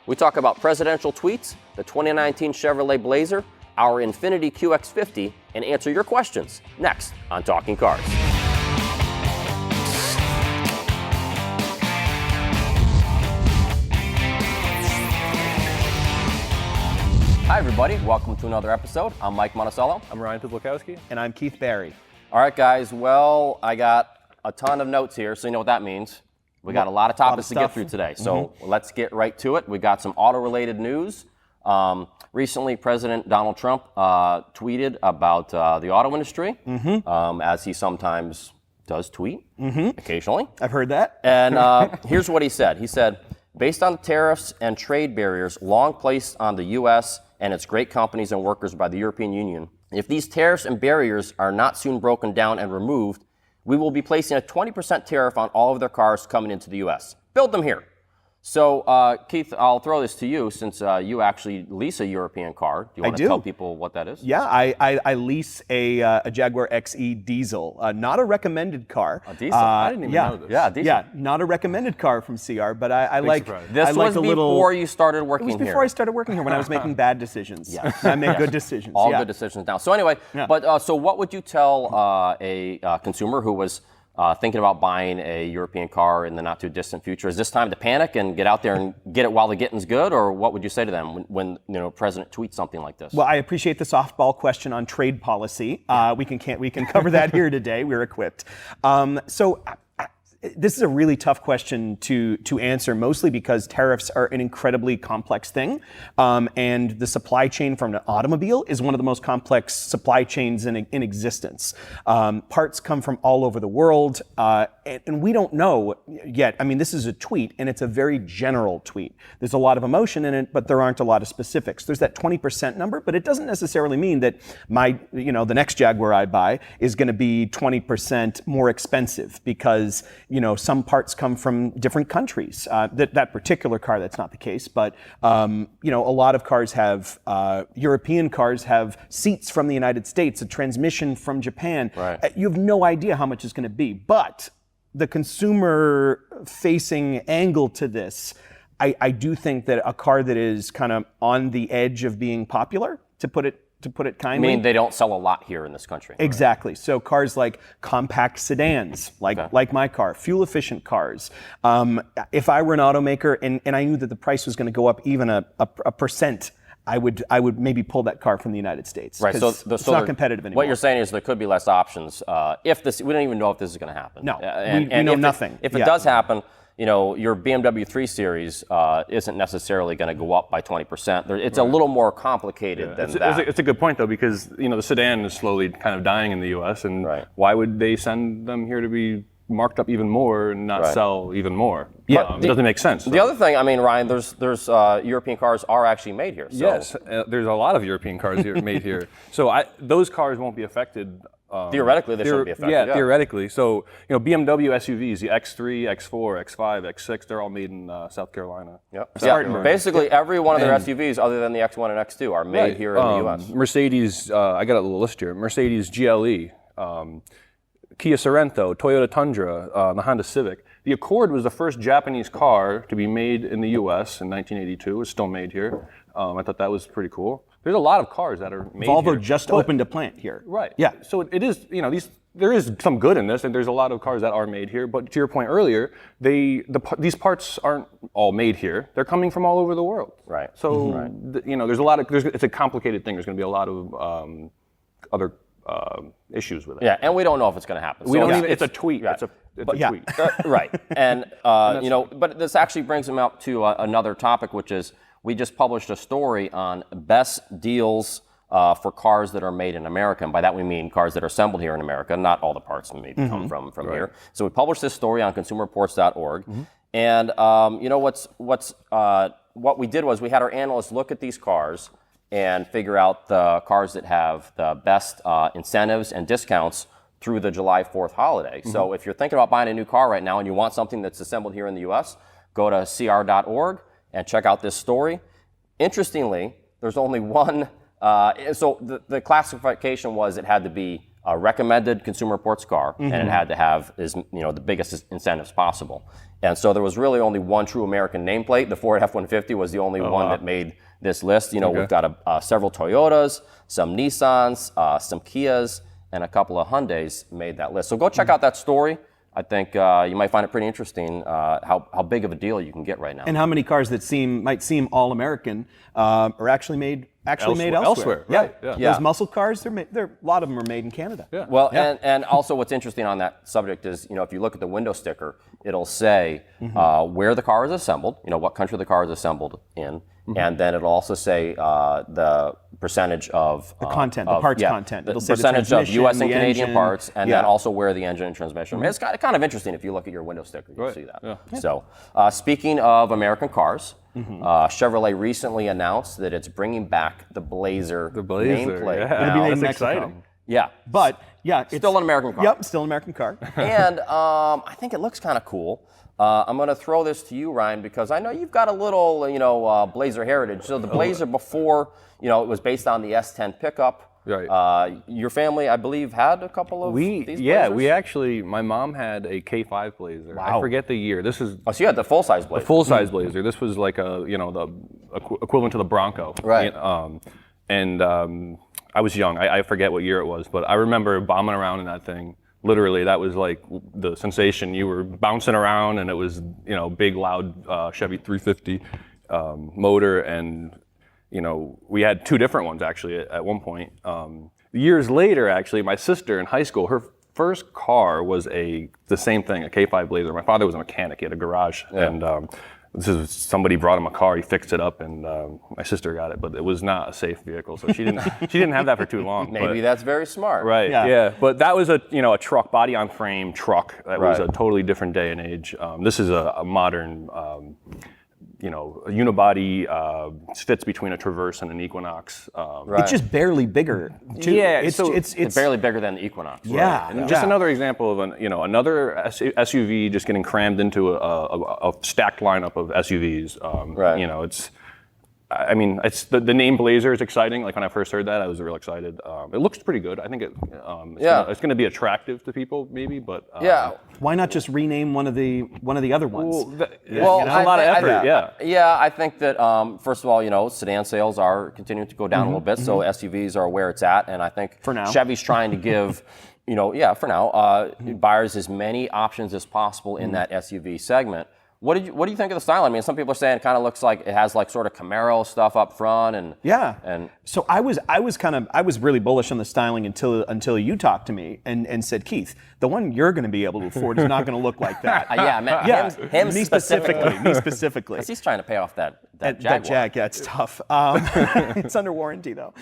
We talk about presidential tweets, the 2019 Chevrolet Blazer, our Infiniti QX50, and answer your questions next on Talking Cars. Hi, everybody. Welcome to another episode. I'm Mike Monticello. I'm Ryan Pizlakowski. And I'm Keith Barry. All right, guys. Well, I got a ton of notes here, so you know what that means. We got a lot of topics to get through today, so let's get right to it. We got some auto-related news. Recently, President Donald Trump tweeted about the auto industry, as he sometimes does tweet, occasionally. I've heard that. And here's what he said. He said, based on the tariffs and trade barriers long placed on the U.S. and its great companies and workers by the European Union, if these tariffs and barriers are not soon broken down and removed, we will be placing a 20% tariff on all of their cars coming into the U.S. Build them here. So, Keith, I'll throw this to you since you actually lease a European car. Do you want to tell people what that is? Yeah, I lease a Jaguar XE diesel, not a recommended car. A diesel? I didn't even know this. Yeah, diesel. Yeah, not a recommended car from CR, but I like this I like was a little, before you started working here. It was before I started working here when I was making bad decisions. Yeah, I make good decisions. All good decisions now. So anyway, but so what would you tell a consumer who was thinking about buying a European car in the not too distant future? Is this time to panic and get out there and get it while the getting's good, or what would you say to them when President tweets something like this? Well, I appreciate the softball question on trade policy. We can cover that here today. We're equipped. This is a really tough question to answer, mostly because tariffs are an incredibly complex thing, and the supply chain from an automobile is one of the most complex supply chains in existence. Parts come from all over the world, and we don't know yet. I mean, this is a tweet, and it's a very general tweet. There's a lot of emotion in it, but there aren't a lot of specifics. There's that 20% number, but it doesn't necessarily mean that the next Jaguar I buy is going to be 20% more expensive because some parts come from different countries. That particular car, that's not the case, but a lot of cars have, European cars have seats from the United States, a transmission from Japan. Right. You have no idea how much it's going to be, but the consumer-facing angle to this, I do think that a car that is kind of on the edge of being popular, to put it kindly. I mean, they don't sell a lot here in this country. Exactly. Right. So cars like compact sedans, like my car, fuel-efficient cars. If I were an automaker and I knew that the price was going to go up even a percent, I would maybe pull that car from the United States. Right. So it's not competitive anymore. What you're saying is there could be less options if this. We don't even know if this is going to happen. No. We know nothing. If it does happen, your BMW 3 Series isn't necessarily going to go up by 20%. It's a little more complicated than that. It's a good point, though, because the sedan is slowly kind of dying in the U.S., and why would they send them here to be marked up even more and not sell even more? Yeah, it doesn't make sense. The other thing, I mean, Ryan, there's European cars are actually made here. So. Yes, there's a lot of European cars made here. So those cars won't be affected. Theoretically, they shouldn't be affected. Yeah, theoretically. So, BMW SUVs, the X3, X4, X5, X6, they're all made in South Carolina. Yep. Basically, every one of their SUVs, other than the X1 and X2, are made here in the U.S. Mercedes, I got a little list here. Mercedes GLE, Kia Sorento, Toyota Tundra, the Honda Civic. The Accord was the first Japanese car to be made in the U.S. in 1982. It's still made here. I thought that was pretty cool. There's a lot of cars that are made Volvo here. just opened a plant here. Right. Yeah. So it is, there is some good in this, and there's a lot of cars that are made here. But to your point earlier, these parts aren't all made here. They're coming from all over the world. Right. So there's a lot of it's a complicated thing. There's going to be a lot of other issues with it. Yeah, and we don't know if it's going to happen. We don't even. It's a tweet. Yeah. It's a tweet. Right. And but this actually brings them up to another topic, which is we just published a story on best deals for cars that are made in America. And by that we mean cars that are assembled here in America. Not all the parts maybe come from here. So we published this story on consumerreports.org. And what we did was we had our analysts look at these cars and figure out the cars that have the best incentives and discounts through the July 4th holiday. So if you're thinking about buying a new car right now and you want something that's assembled here in the U.S., go to cr.org and check out this story. Interestingly, there's only one, so the classification was it had to be a recommended Consumer Reports car, and it had to have the biggest incentives possible. And so there was really only one true American nameplate. The Ford F-150 was the only one that made this list. We've got several Toyotas, some Nissans, some Kias, and a couple of Hyundais made that list. So go check out that story. I think you might find it pretty interesting how big of a deal you can get right now. And how many cars that might seem all American are actually made elsewhere. Right. Those muscle cars, a lot of them are made in Canada. Yeah. Well, and also what's interesting on that subject is, if you look at the window sticker, it'll say where the car is assembled, what country the car is assembled in, and then it'll also say the percentage of the content, the parts content. The It'll say percentage of U.S. and Canadian engine, parts, and then also where the engine and transmission. I mean, it's kind of interesting if you look at your window sticker, you'll see that. Yeah. So, speaking of American cars, Chevrolet recently announced that it's bringing back the Blazer nameplate. Yeah. It'll be made in That's Mexico. exciting. Yeah. But it's Still an American car. Yep, still an American car. And I think it looks kind of cool. I'm going to throw this to you, Ryan, because I know you've got a little, Blazer heritage. So the Blazer before, it was based on the S10 pickup. Right. Your family, I believe, had a couple of these Blazers? We actually, my mom had a K5 Blazer. Wow. I forget the year. This is Oh, so you had the full-size Blazer. full-size Blazer. This was like the equivalent to the Bronco. Right. I was young. I forget what year it was, but I remember bombing around in that thing. Literally, that was like the sensation. You were bouncing around, and it was big, loud Chevy 350 motor, and we had two different ones actually at one point. Years later, actually, my sister in high school, her first car was the same thing, a K5 Blazer. My father was a mechanic; he had a garage, and somebody brought him a car. He fixed it up, and my sister got it, but it was not a safe vehicle, so she didn't have that for too long. Maybe that's very smart. Right. Yeah. But that was a truck, body on frame truck. That was a totally different day and age. This is a modern. A unibody fits between a Traverse and an Equinox. It's just barely bigger. Too. Yeah, It's barely bigger than the Equinox. Yeah. And just another example of another SUV just getting crammed into a stacked lineup of SUVs. It's the name Blazer is exciting. Like when I first heard that, I was real excited. It looks pretty good. I think it's going to be attractive to people, maybe. But why not just rename one of the other ones? There's a lot of effort. I think that first of all, sedan sales are continuing to go down a little bit, so SUVs are where it's at, and I think for now Chevy's trying to give. For now, buyers as many options as possible in that SUV segment. What do you think of the style? I mean, some people are saying it kind of looks like it has like sort of Camaro stuff up front, and so I was really bullish on the styling until you talked to me and said, Keith, the one you're going to be able to afford is not going to look like that. Him me specifically. Because he's trying to pay off that Jaguar. That Jag, yeah, it's tough. It's under warranty though.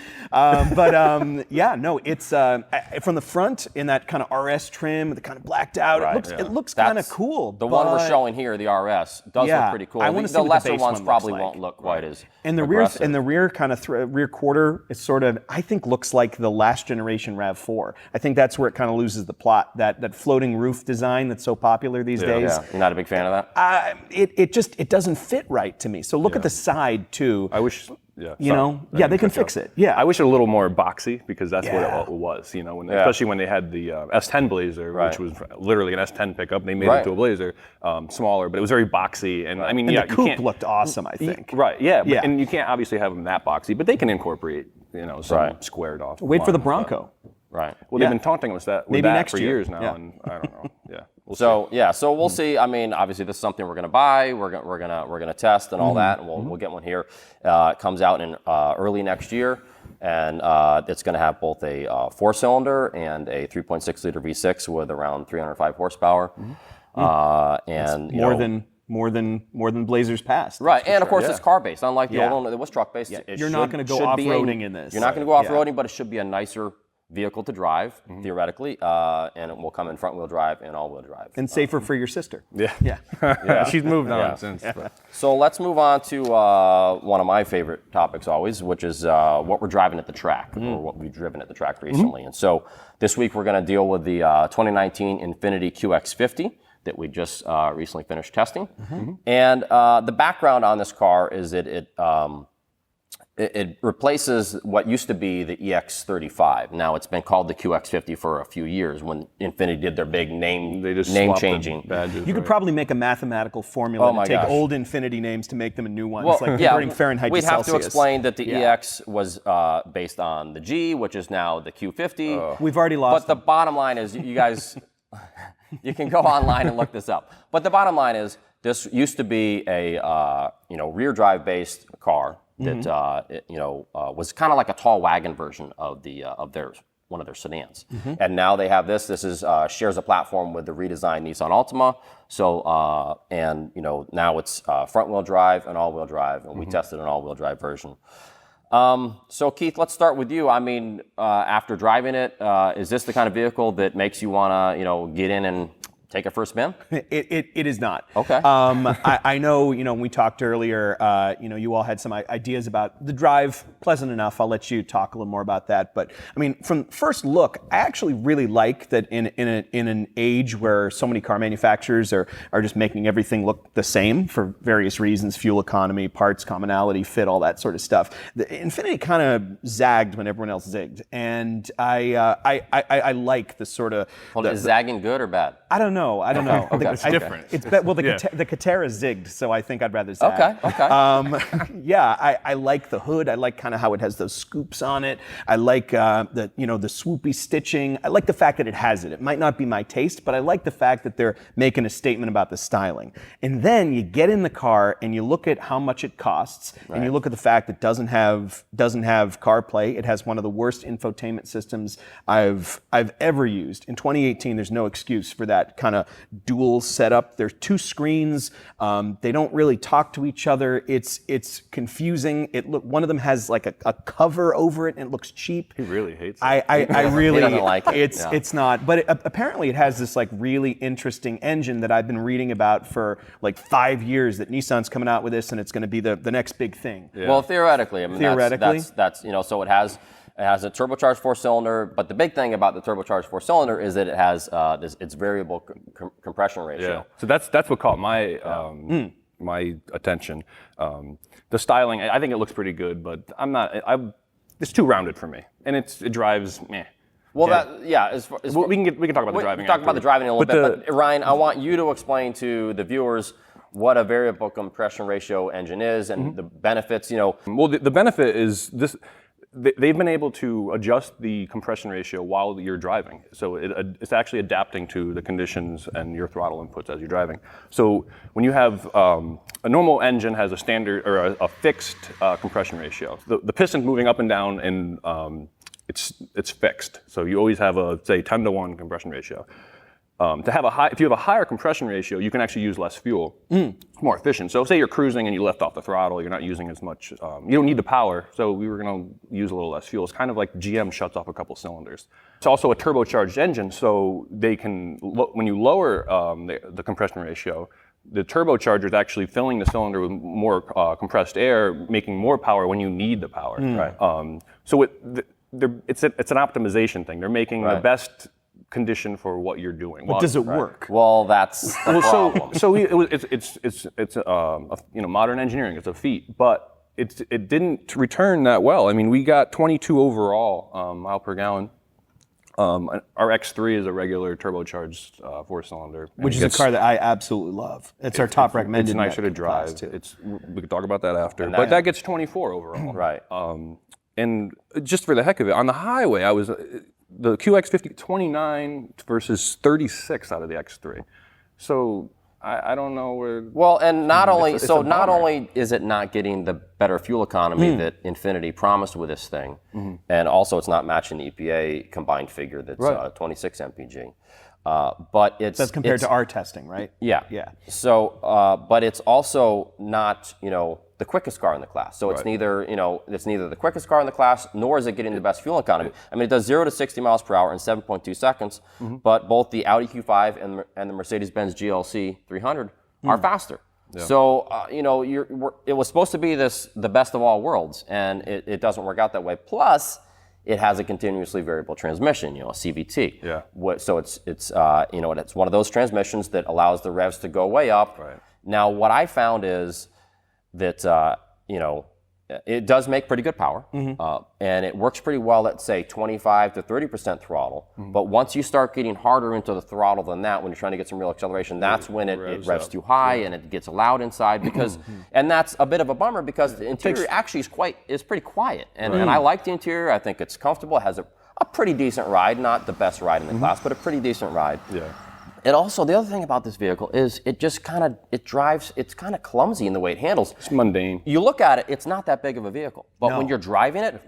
It's from the front in that kind of RS trim, the kind of blacked out. It looks kind of cool. The one we're showing here, the RS, does look pretty cool. I want to see the what lesser the base ones one probably looks like. won't look quite as and the aggressive. rear kind of rear quarter is sort of, I think, looks like the last generation RAV4. I think that's where it kind of loses the plot. That floating roof design that's so popular these days. Yeah, you're not a big fan of that? It doesn't fit right to me. So look at the side too. I wish. They can fix it. Yeah. I wish it a little more boxy because that's what it was. Especially when they had the S10 Blazer, which was literally an S10 pickup. They made it into a Blazer, smaller, but it was very boxy. And I mean, the coupe looked awesome, I think. And you can't obviously have them that boxy, but they can incorporate, some squared off. Wait for the Bronco. Right. Well, they've been taunting us with that for years now, and I don't know. Yeah. So we'll see. I mean, obviously, this is something we're going to buy. We're gonna test and all that, and we'll get one here. It comes out in early next year, and it's going to have both a 4-cylinder and a 3.6 liter V6 with around 305 horsepower, and more than Blazers past. Right, and of course it's car based. Unlike the old one, it was truck based. You're not going to go off-roading in this. You're not going to go off-roading, but it should be a nicer vehicle to drive, theoretically, and it will come in front-wheel drive and all-wheel drive. And safer for your sister. Yeah. She's moved on since. So let's move on to one of my favorite topics always, which is what we're driving at the track, or what we've driven at the track recently. And so this week we're going to deal with the 2019 Infiniti QX50 that we just recently finished testing. And the background on this car is that it replaces what used to be the EX35. Now it's been called the QX50 for a few years when Infiniti did their big name changing. Badges, You could probably make a mathematical formula to take old Infiniti names to make them a new one. It's like converting Fahrenheit we'd to have Celsius. to explain that the EX was based on the G, which is now the Q50. We've already lost But the bottom line is, you guys, you can go online and look this up. But the bottom line is, this used to be a rear drive based car that was kind of like a tall wagon version of one of their sedans. And now they have this. This is shares a platform with the redesigned Nissan Altima. So now it's front wheel drive and all wheel drive, and we tested an all wheel drive version. So Keith, let's start with you. I mean, after driving it, is this the kind of vehicle that makes you want to get in and take a first spin? It is not. Okay. I know, when we talked earlier, you all had some ideas about the drive. Pleasant enough. I'll let you talk a little more about that. But I mean, from first look, I actually really like that in an age where so many car manufacturers are just making everything look the same for various reasons: fuel economy, parts commonality, fit, all that sort of stuff. The Infiniti kind of zagged when everyone else zigged, and I like the sort of. Well, is zagging good or bad? I don't know. I think It's different. It's the Catera zigged, so I think I'd rather zag. Okay. I like the hood. I like kind of how it has those scoops on it. I like the swoopy stitching. I like the fact that it has it. It might not be my taste, but I like the fact that they're making a statement about the styling. And then you get in the car and you look at how much it costs, and you look at the fact that it doesn't have CarPlay. It has one of the worst infotainment systems I've ever used. In 2018, there's no excuse for that kind of dual setup. There's two screens. They don't really talk to each other. It's confusing. One of them has like a cover over it, and it looks cheap. He really hates it. I really He doesn't like it. It's not. But apparently it has this like really interesting engine that I've been reading about for like 5 years. That Nissan's coming out with this, and it's going to be the next big thing. Yeah. Well, theoretically, I mean, that's so it has. It has a turbocharged four-cylinder, but the big thing about the turbocharged four-cylinder is that it has its variable compression ratio. Yeah. So that's what caught my my attention. The styling, I think it looks pretty good, but it's too rounded for me, and it drives meh. Well, we can talk about the driving. We can talk about the driving in a little bit, but Ryan, I want you to explain to the viewers what a variable compression ratio engine is and the benefits. Well, the benefit is this. They've been able to adjust the compression ratio while you're driving. So it's actually adapting to the conditions and your throttle inputs as you're driving. So when you have a normal engine has a standard or a fixed compression ratio. The piston's moving up and down, and it's fixed. So you always have a, say, 10-to-1 compression ratio. If you have a higher compression ratio, you can actually use less fuel. It's more efficient. So say you're cruising and you left off the throttle, you're not using as much, you don't need the power, so we were gonna use a little less fuel. It's kind of like GM shuts off a couple cylinders. It's also a turbocharged engine, so they can, when you lower the compression ratio, the turbocharger is actually filling the cylinder with more compressed air, making more power when you need the power. Right. So it's an optimization thing. They're making the best condition for what you're doing. But does it work? Well, that's the problem. It's modern engineering. It's a feat, but it didn't return that well. I mean, we got 22 overall mile per gallon. Our X3 is a regular turbocharged four-cylinder, which is a car that I absolutely love. It's our top recommended. It's nicer to drive. We could talk about that after, but that gets 24 overall. Right. And just for the heck of it, on the highway, I was. The QX50 29 versus 36 out of the X3. So I don't know where. Well, and not only is it not getting the better fuel economy that Infiniti promised with this thing, and also it's not matching the EPA combined figure that's 26 mpg. But that's compared to our testing, right? Yeah. So, but it's also not the quickest car in the class. So it's neither the quickest car in the class, nor is it getting the best fuel economy. I mean, it does 0 to 60 miles per hour in 7.2 seconds. But both the Audi Q5 and the Mercedes-Benz GLC 300 are faster. Yeah. So it was supposed to be the best of all worlds, and it doesn't work out that way. Plus, it has a continuously variable transmission, a CVT. Yeah. So it's one of those transmissions that allows the revs to go way up. Right. Now, what I found is that it does make pretty good power, and it works pretty well at, say, 25 to 30% throttle. But once you start getting harder into the throttle than that, when you're trying to get some real acceleration, that's when it revs too high and it gets loud inside. Because, and that's a bit of a bummer because the interior actually is pretty quiet. And I like the interior. I think it's comfortable. It has a pretty decent ride, not the best ride in the class, but a pretty decent ride. Yeah. And also, the other thing about this vehicle is it's kind of clumsy in the way it handles. It's mundane. You look at it, it's not that big of a vehicle. But when you're driving it,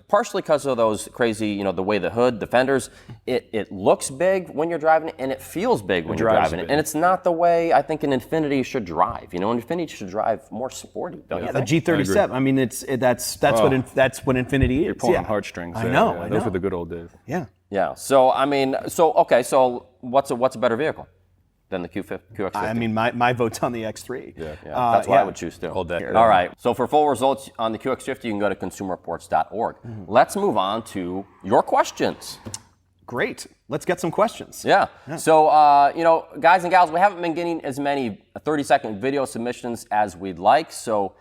partially because of those crazy, the way the hood, the fenders, it looks big when you're driving it, and it feels big when you're driving it. And it's not the way I think an Infiniti should drive. An Infiniti should drive more sporty, don't you think? The G37. I mean, that's what Infiniti is. You're pulling heartstrings. I know. Those were the good old days. Yeah. Yeah. So so what's a better vehicle than the QX50? I mean, my vote's on the X3. Yeah. That's what I would choose too. Hold that. All right. So for full results on the QX50, you can go to consumerreports.org. Let's move on to your questions. Great. Let's get some questions. Yeah. So, guys and gals, we haven't been getting as many 30-second video submissions as we'd like. So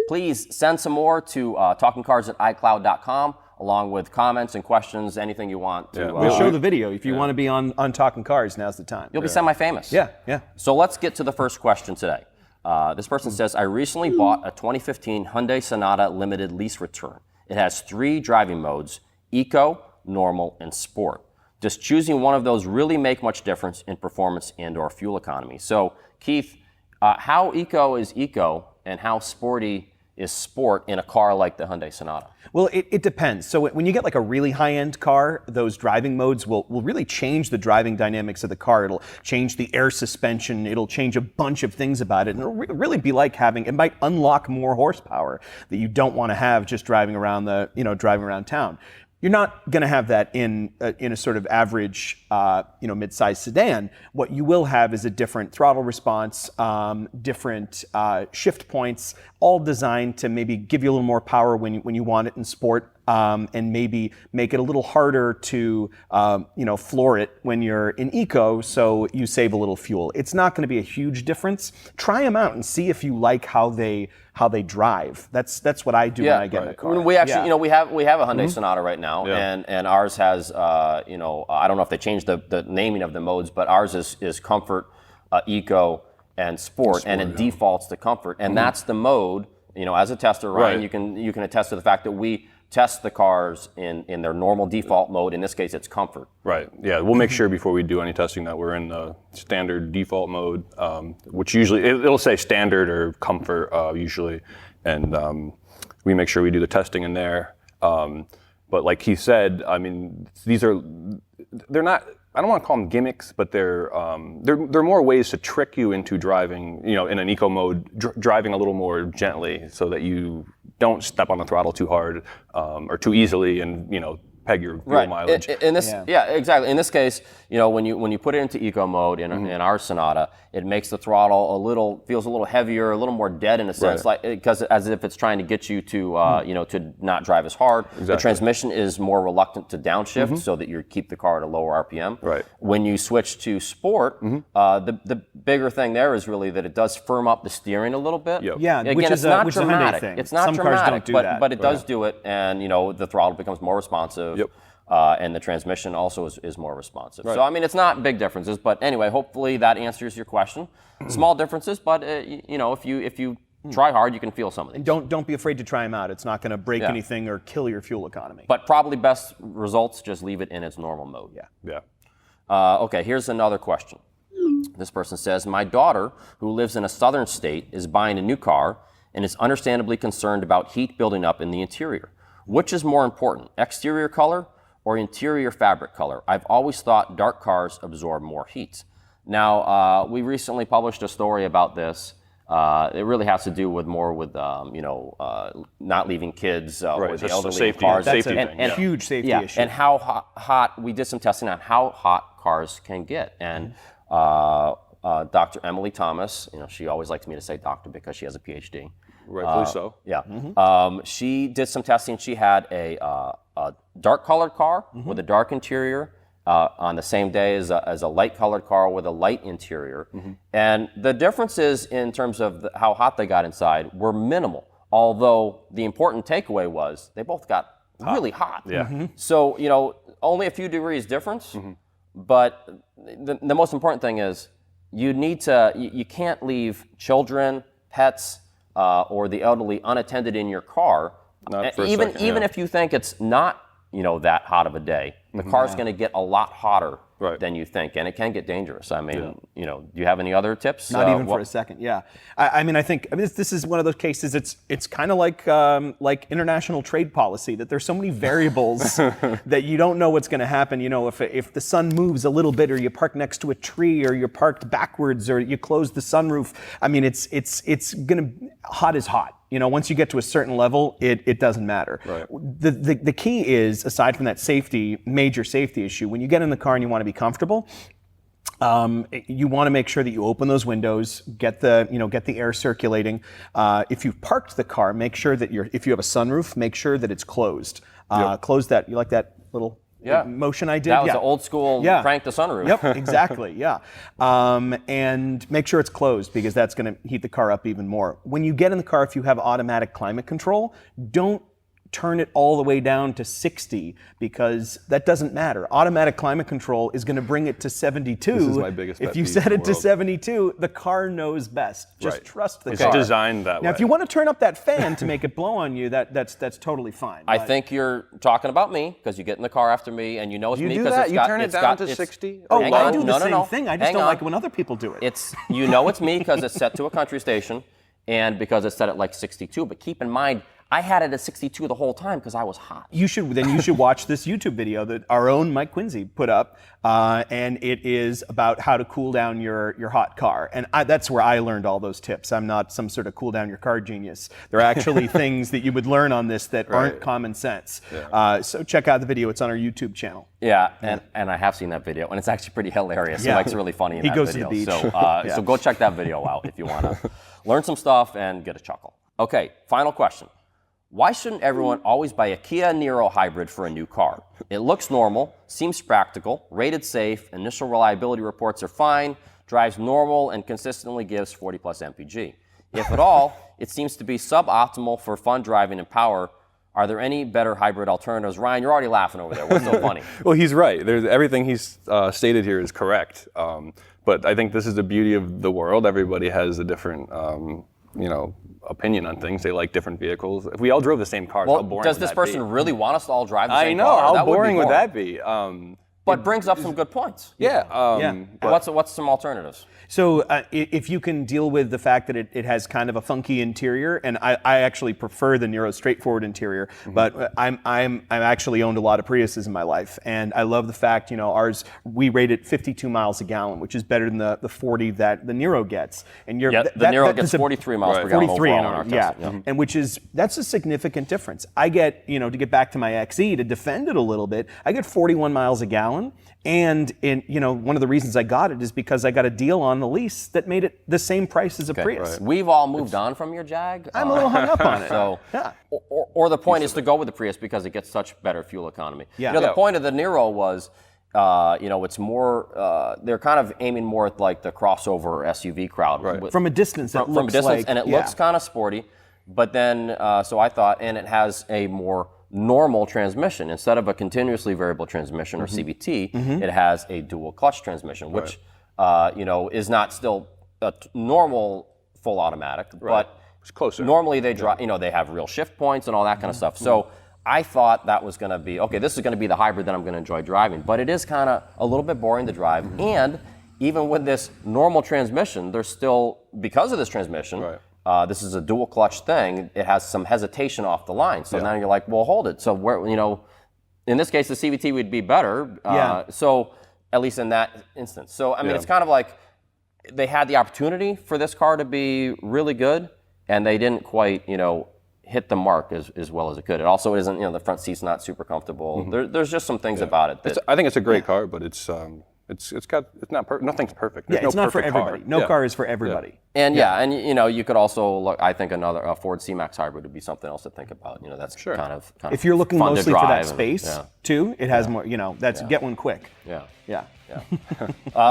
please send some more to talkingcars@icloud.com. along with comments and questions, anything you want to. We'll show the video. If you want to be on Talking Cars, now's the time. You'll be semi-famous. Yeah. So let's get to the first question today. This person says, I recently bought a 2015 Hyundai Sonata Limited lease return. It has 3 driving modes, Eco, Normal, and Sport. Does choosing one of those really make much difference in performance and or fuel economy? So, Keith, how Eco is Eco and how sporty is Sport in a car like the Hyundai Sonata? Well, it depends. So when you get like a really high-end car, those driving modes will really change the driving dynamics of the car. It'll change the air suspension. It'll change a bunch of things about it. And it'll really be like it might unlock more horsepower that you don't want to have just driving around town. You're not going to have that in a sort of average, mid-sized sedan. What you will have is a different throttle response, different shift points, all designed to maybe give you a little more power when you want it in Sport, and maybe make it a little harder to, floor it when you're in Eco, so you save a little fuel. It's not going to be a huge difference. Try them out and see if you like how they drive. That's what I do when I get in a car. We actually, we have a Hyundai Sonata right now, and ours has, I don't know if they changed the naming of the modes, but ours is Comfort, Eco, and Sport, and it defaults to Comfort, and that's the mode. As a tester, Ryan, you can attest to the fact that we test the cars in their normal default mode. In this case, it's Comfort. Right. Yeah. We'll make sure before we do any testing that we're in the standard default mode, which usually it'll say standard or Comfort usually, and we make sure we do the testing in there. But like he said, I mean, they're not. I don't want to call them gimmicks, but they're more ways to trick you into driving, in an eco mode, driving a little more gently, so that you don't step on the throttle too hard or too easily, and peg your fuel mileage. Exactly. In this case, when you put it into eco mode in our Sonata, it makes the throttle feels a little heavier, a little more dead in a sense, because as if it's trying to get you to to not drive as hard. Exactly. The transmission is more reluctant to downshift, so that you keep the car at a lower RPM. Right. When you switch to Sport, the bigger thing there is really that it does firm up the steering a little bit. Yep. Yeah, Again, which it's is not a dramatic. Hyundai thing. It's not Some dramatic, cars don't do that. but it does do it, and the throttle becomes more responsive. Yep. And the transmission also is more responsive. Right. So, I mean, it's not big differences, but anyway, hopefully that answers your question. Small differences, but, if you try hard, you can feel some of these. And don't be afraid to try them out. It's not going to break anything or kill your fuel economy. But probably best results, just leave it in its normal mode. Yeah. Okay, here's another question. This person says, my daughter, who lives in a southern state, is buying a new car and is understandably concerned about heat building up in the interior. Which is more important, exterior color or interior fabric color? I've always thought dark cars absorb more heat. Now, we recently published a story about this. It really has to do with not leaving kids or the elderly in cars. That's a huge safety issue. And how hot, we did some testing on how hot cars can get. And Dr. Emily Thomas, she always likes me to say doctor because she has a PhD. Rightfully so. Yeah. She did some testing. She had a dark colored car with a dark interior on the same day as a light colored car with a light interior. And the differences in terms of how hot they got inside were minimal. Although the important takeaway was they both got really hot. Yeah. So, only a few degrees difference, but the most important thing is you can't leave children, pets, or the elderly unattended in your car. Not for a even second, even yeah. if you think it's not that hot of a day, the car's going to get a lot hotter than you think, and it can get dangerous. I mean, do you have any other tips? Not even for a second. Yeah, I mean, this is one of those cases. It's kind of like international trade policy, that there's so many variables that you don't know what's going to happen. If the sun moves a little bit, or you park next to a tree, or you're parked backwards, or you close the sunroof. I mean, it's gonna hot is hot. Once you get to a certain level, it doesn't matter. Right. The key is, aside from that major safety issue, when you get in the car and you want to be comfortable, you want to make sure that you open those windows, get the air circulating. If you've parked the car, make sure that if you have a sunroof, make sure that it's closed. Close that. You like that little motion I did? That was an old school crank the sunroof. Yep, exactly, yeah. And make sure it's closed, because that's going to heat the car up even more. When you get in the car, if you have automatic climate control, don't turn it all the way down to 60, because that doesn't matter. Automatic climate control is going to bring it to 72. This is my biggest pet If you peeve set in it the to world. 72, the car knows best. Just trust the It's car. designed that way. Now, if you want to turn up that fan to make it blow on you, that's totally fine. I think you're talking about me, because you get in the car after me, and you know it's You me do because that? it's You got turn it it's down got- to it's- 60? Oh, Hang I on. do the No, no, same no. thing. I just Hang don't on. like it when other people do it. It's it's me because it's set to a country station, and because it's set at like 62. But keep in mind, I had it at 62 the whole time because I was hot. You should watch this YouTube video that our own Mike Quincy put up, and it is about how to cool down your hot car. And that's where I learned all those tips. I'm not some sort of cool down your car genius. There are actually things that you would learn on this that aren't common sense. So check out the video. It's on our YouTube channel. Yeah, and I have seen that video, and it's actually pretty hilarious. Yeah. Mike's really funny in He that goes to video. the beach. So, so go check that video out if you want to learn some stuff and get a chuckle. Okay, final question. Why shouldn't everyone always buy a Kia Niro hybrid for a new car? It looks normal, seems practical, rated safe, initial reliability reports are fine, drives normal, and consistently gives 40 plus MPG. If at all, it seems to be suboptimal for fun driving and power. Are there any better hybrid alternatives? Ryan, you're already laughing over there. What's so funny? Well, he's right. Everything he's stated here is correct. But I think this is the beauty of the world. Everybody has a different, opinion on things. They like different vehicles. If we all drove the same cars, how boring does would this that person be? really want us to all drive the I same know. car? How boring would boring. that be? But brings up some good points. Yeah. What's some alternatives? So if you can deal with the fact that it has kind of a funky interior, and I actually prefer the Niro's straightforward interior, but I'm actually owned a lot of Priuses in my life, and I love the fact, ours, we rate it 52 miles a gallon, which is better than the 40 that the Niro gets. And The Niro gets 43 miles per gallon 43 overall in on our yeah. testing. And that's a significant difference. I get, to get back to my XE, to defend it a little bit, I get 41 miles a gallon. And one of the reasons I got it is because I got a deal on the lease that made it the same price as a Prius. We've all moved on from your Jag. I'm a little hung up on it. So, yeah. or the point is to go with the Prius because it gets such better fuel economy. Yeah. The point of the Niro was, it's more. They're kind of aiming more at like the crossover SUV crowd. Right. From a distance, from a distance, and it looks kind of sporty. But then, so I thought, and it has a more normal transmission. Instead of a continuously variable transmission or CVT, it has a dual clutch transmission, which is not still a normal full automatic, but it's closer. Normally they drive, they have real shift points and all that kind of stuff. So I thought that was going to be okay. This is going to be the hybrid that I'm going to enjoy driving, but it is kind of a little bit boring to drive. And even with this normal transmission, there's still, because of this transmission. This is a dual clutch thing. It has some hesitation off the line. So now you're like, well, hold it. So where, in this case, the CVT would be better. So at least in that instance. So I mean, it's kind of like they had the opportunity for this car to be really good, and they didn't quite, hit the mark as well as it could. It also isn't, the front seat's not super comfortable. There's just some things about it. I think it's a great car, but it's It's not nothing's perfect. Yeah, There's it's no not for perfect everybody. car. No Yeah. car is for everybody. And and you could also look. I think a Ford C-Max hybrid would be something else to think about. That's kind of If you're looking fun to mostly for that drive and- space too, it has more. That's get one quick. Yeah. Yeah.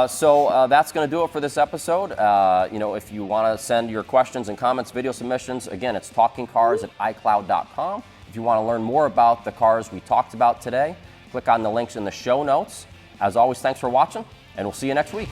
So that's going to do it for this episode. If you want to send your questions and comments, video submissions, again, it's TalkingCars@iCloud.com. If you want to learn more about the cars we talked about today, click on the links in the show notes. As always, thanks for watching, and we'll see you next week.